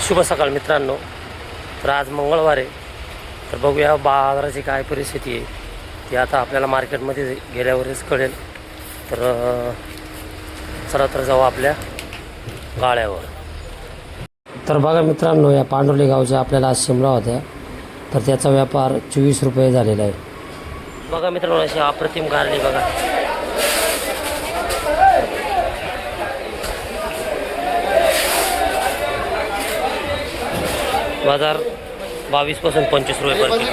शुभ सकाळ मित्रांनो. तर आज मंगळवार आहे. तर बघूया बाजाराची काय परिस्थिती आहे ती आता आपल्याला मार्केटमध्ये गेल्यावरच कळेल. तर चला तर जाऊ आपल्या गाळ्यावर. तर बघा मित्रांनो, या पांडुर्ली गावच्या आपल्याला आज शिमला होत्या, तर त्याचा व्यापार 24 रुपये झालेला आहे. बघा मित्रांनो, अशी अप्रतिम गारली बघा. बाजार 22 पासून 25 रुपये पर किलो.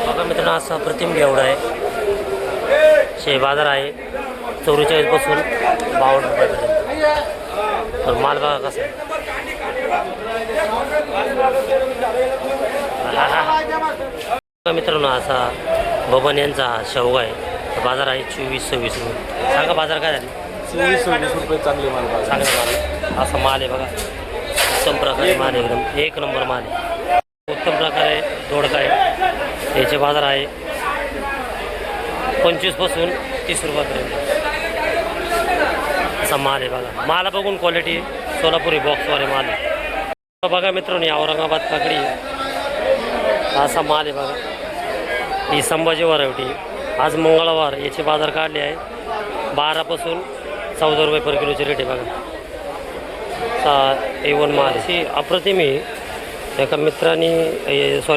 बघा मित्रांनो, असा प्रतिम घेवडा आहे. शे बाजार आहे 44 पासून 52 रुपयापर्यंत. तर माल बघा कसा आहे. बघा मित्रांनो, असा बबन यांचा शेवगा आहे. बाजार आहे 24-26 रुपये. सांगा बाजार काय झाली? 24-26 रुपये चांगले माल. चांगला माल. असा माल आहे बघा. उत्तम प्रकारे माल आहे, एकदम एक नंबर माल आहे. उत्तम प्रकारे दोडका आहे. याचे बाजार आहे 25 पासून 30 रुपयापर्यंत. असा माल आहे बघा. माला बघून क्वालिटी सोलापुरी बॉक्सवाले माल आहे. बघा मित्रांनो, औरंगाबाद काकडी असा माल आहे बघा. ही संभाजी व्हरायटी. आज मंगळवार, याचे बाजार काढले आहे 12 पासून 14 रुपये पर किलोची रेट आहे बघा. A1 माल ही अप्रतिम आहे. एका मित्रांनी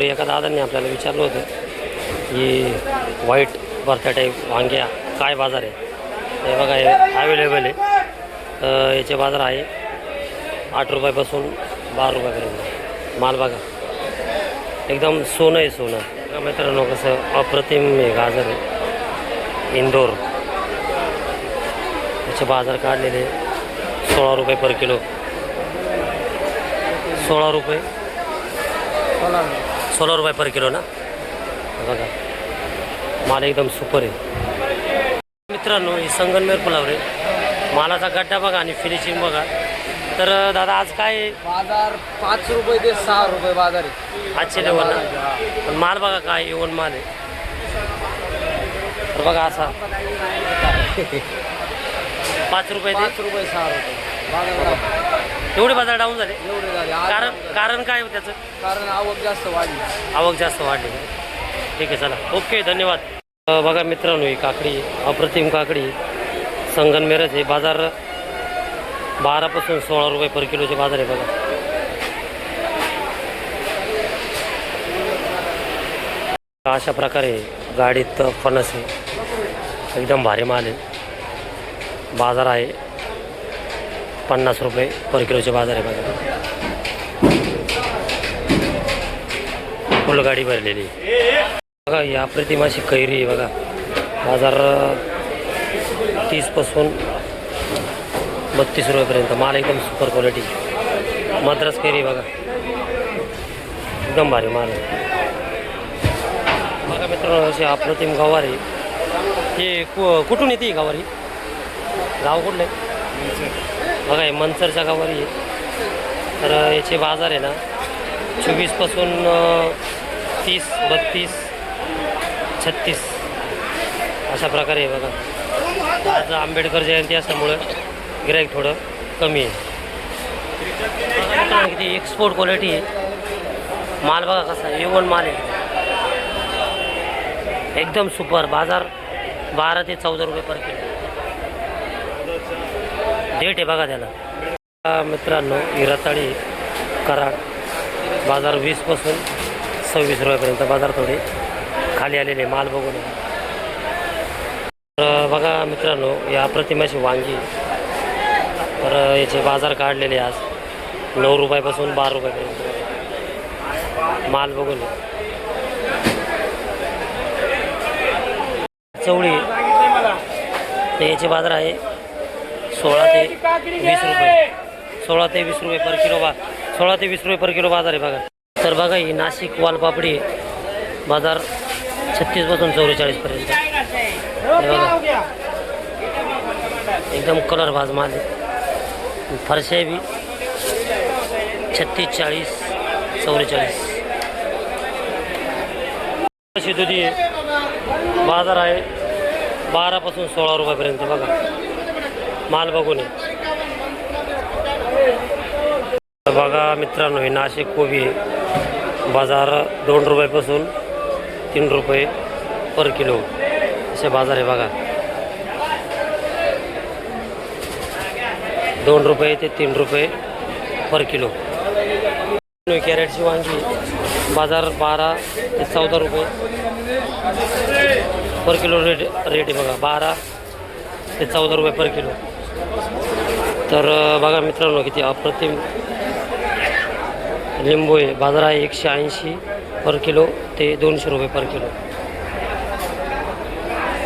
एका दादांनी आपल्याला विचारलं होतं की व्हाईट भरत्या टाईप वांग्या काय बाजार आहे. हे बघा, हे अवेलेबल आहे. याचे बाजार आहे 8 रुपयापासून 12 रुपयापर्यंत. माल बघा एकदम सोनं आहे, सोनं. मित्रांनो, कसं अप्रतिम आहे गाजर आहे. इंदोर याचे बाजार काढलेले 16 रुपये पर किलो. 16 रुपये पर किलो ना. बघा माल एकदम सुपर आहे मित्रांनो. ही संगमनेर फुलावरे मालाचा गड्डा बघा आणि फिनिशिंग बघा. तर दादा आज काय बाजार 5 रुपये ते 6 रुपये बाजार आहे आजचे लेवल ना. पण माल बघा काय येऊन माल आहे. तर बघा असा 5 रुपये ते 5 रुपये 6 रुपये बाजार. एवढे बाजार डाऊन झाले. एवढे झाले. कारण काय हो त्याचं? कारण आवक जास्त वाढली. आवक जास्त वाढली. ठीक आहे, चला ओके, धन्यवाद. बघा मित्रांनो, ही काकडी अप्रतिम काकडी संगमनेरच आहे. बाजार 12 पासून 16 रुपये पर किलोचे बाजार आहे बघा. अशा प्रकारे गाडीत फणस आहे. एकदम भारी माल आहे. बाजार आहे 50 रुपये पर किलोचे बाजार आहे बघा. फुल गाडी भरलेली बघा. ही अप्रतिम अशी कैरी आहे बघा. बाजार 30 पासून 32 रुपयापर्यंत. माल एकदम सुपर क्वालिटी. मद्रास कैरी बघा, एकदम भारी माल आहे बघा मित्रांनो. अशी अप्रतिम गवारी. हे कुठून येते ही गवारी? गाव कुठलं आहे बघा? हे मनसरच्या गवारी आहे. तर याचे बाजार आहे ना 24 पासून 30, 32, 36 अशा प्रकारे आहे बघा. आज आंबेडकर जयंती असल्यामुळं गिऱ्हाईक थोडं कमी आहे. किती एक्सपोर्ट क्वालिटी आहे. माल बघा कसा A1 माल आहे, एकदम सुपर. बाजार 12 ते 14 रुपये पर किलो. डेट आहे बघा त्याला. मित्रांनो, ही रताळी कराड. बाजार 20 पासून 26 रुपयापर्यंत. बाजार थोडे खाली आलेले. माल बघून तर बघा मित्रांनो, या अप्रतिमाची वांगी. तर याचे बाजार काढलेले आज 9 रुपयापासून 12 रुपयापर्यंत. माल बघून. चवळी तर याचे बाजार आहे 16 ते 20 रुपये. 16 ते 20 रुपये पर किलो. 16 ते 20 रुपये पर किलो बाजार आहे बघा. तर बघा, ही नाशिक वालपापडी बाजार 36 पासून 44 पर्यंत. बघा एकदम कलर भाज माल आहे. फरशे बी 36, 40, 44. अशी दुधी आहे. बाजार आहे 12 पासून 16 रुपयापर्यंत बघा. माल बघून बघा मित्रांनो, हे नाशिक कोबी आहे. बाजार 2 रुपयापासून 3 रुपये पर किलो असे बाजार आहे बघा. 2 रुपये ते 3 रुपये पर किलो. कॅरेटची वांगी बाजार 12 ते 14 रुपये पर किलो रेट आहे बघा. 12 ते 14 रुपये पर किलो. तर बघा मित्रांनो, किती अप्रतिम लिंबू आहे. बाजार आहे 180 पर किलो ते 200 रुपये पर किलो.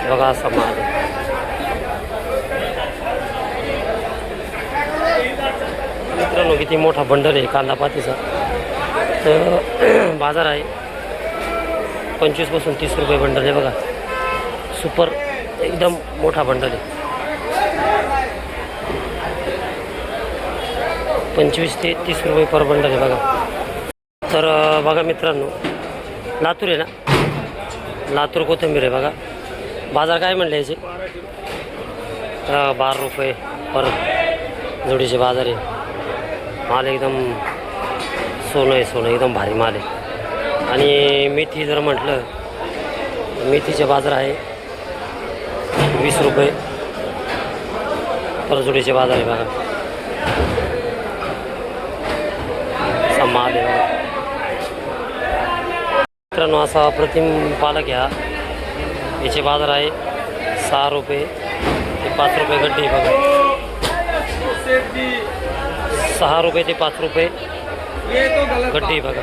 बघा असा माल आहे. मित्रांनो, किती मोठा बंडल आहे कांदा पातीचा. तर बाजार आहे 25 पासून 30 रुपये बंडल आहे बघा. सुपर एकदम मोठा बंडल आहे. 25 ते 30 रुपये पर बंडल आहे बघा. तर बघा मित्रांनो, लातूर आहे ना, लातूर कोथिंबीर आहे बघा. बाजार काय म्हणले याचे? 12 रुपये पर जोडीचे बाजार आहे. माल एकदम सोनं आहे, सोनं एकदम भारी माल आहे. आणि मेथी जर म्हटलं, मेथीचे बाजार आहे 20 रुपये पर जोडीचे बाजार आहे बघा. असा माल आहे बघा मित्रांनो. असा अप्रतिम पालक घ्या. याचे बाजार आहे 6 रुपये ते 5 रुपये गड्डी बघा. 6 रुपये ते 5 रुपये गड्डी बघा.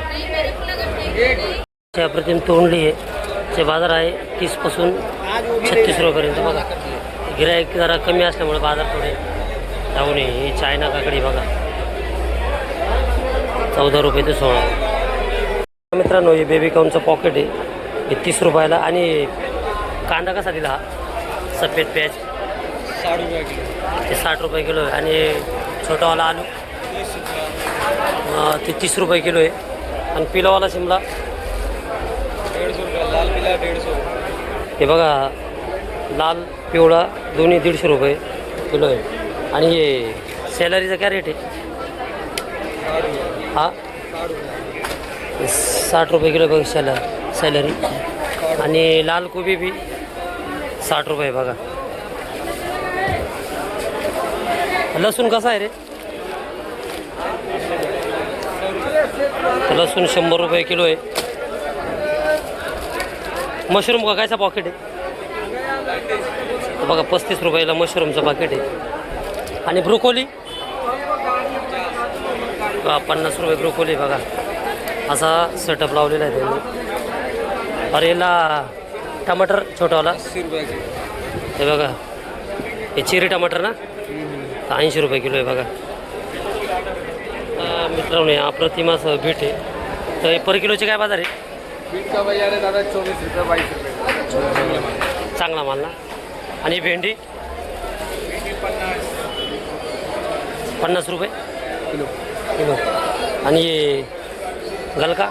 अप्रतिम तोंडली आहे. ते बाजार आहे 30 पासून 36 रुपयेपर्यंत बघा. गिराईक जरा कमी असल्यामुळे बाजार थोडे जाऊन ही चायना काकडी बघा 14 रुपये ते 16. मित्रांनो, हे बेबीकॉर्नचं पॉकेट आहे. हे 30 रुपयाला. आणि कांदा कसा दिला हा? सफेद प्याज 60 रुपये किलो. ते 60 रुपये किलो आहे. आणि छोटावाला आलू ते 30 रुपये किलो आहे. आणि पिलावाला शिमला 150 रुपये. लाल पिला 150. हे बघा, लाल पिवळा दोन्ही 150 रुपये किलो आहे. आणि हे सॅलरीचा काय रेट आहे? 60 हा 60 रुपये किलो बघ सॅलरी. आणि लाल कोबी बी 60 रुपये बघा. लसूण कसा आहे रे? लसूण 100 रुपये किलो आहे. मशरूम का कायचा पॉकेट आहे? बघा 35 रुपयाला मशरूमचं पाकिट आहे. आणि ब्रोकोली 50 रुपये ब्रोकोली बघा. असा सेटअप लावलेला आहे त्यांनी. अरे याला टमाटर छोटावाला 80 रुपये किलो. हे बघा, हे चेरी टमाटर ना 80 रुपये किलो आहे बघा. मित्रांनो, अप्रतिम असं बीट आहे. तर हे पर किलोचे काय बाजार आहे? बीट का बाजार आहे दादा 24 रुपये 22 रुपये. चांगला माल ना. आणि भेंडी 50 रुपये किलो. किलो. आणि गलका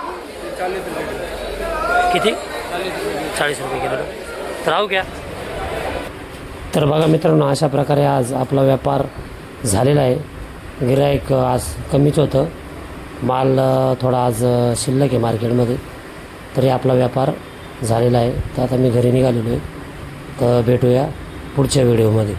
40 रुपये किलो. किती? 40 40 रुपये रुपये किलो ना. तर राहू घ्या. तर बघा मित्रांनो, अशा प्रकारे आज आपला व्यापार झालेला आहे. गिराईक आज कमीच होतं. माल थोडा आज शिल्लक आहे मार्केटमध्ये. तरी आपला व्यापार झालेला आहे. तर आता मी घरी निघालेलो आहे. तर भेटूया पुढच्या व्हिडिओमध्ये.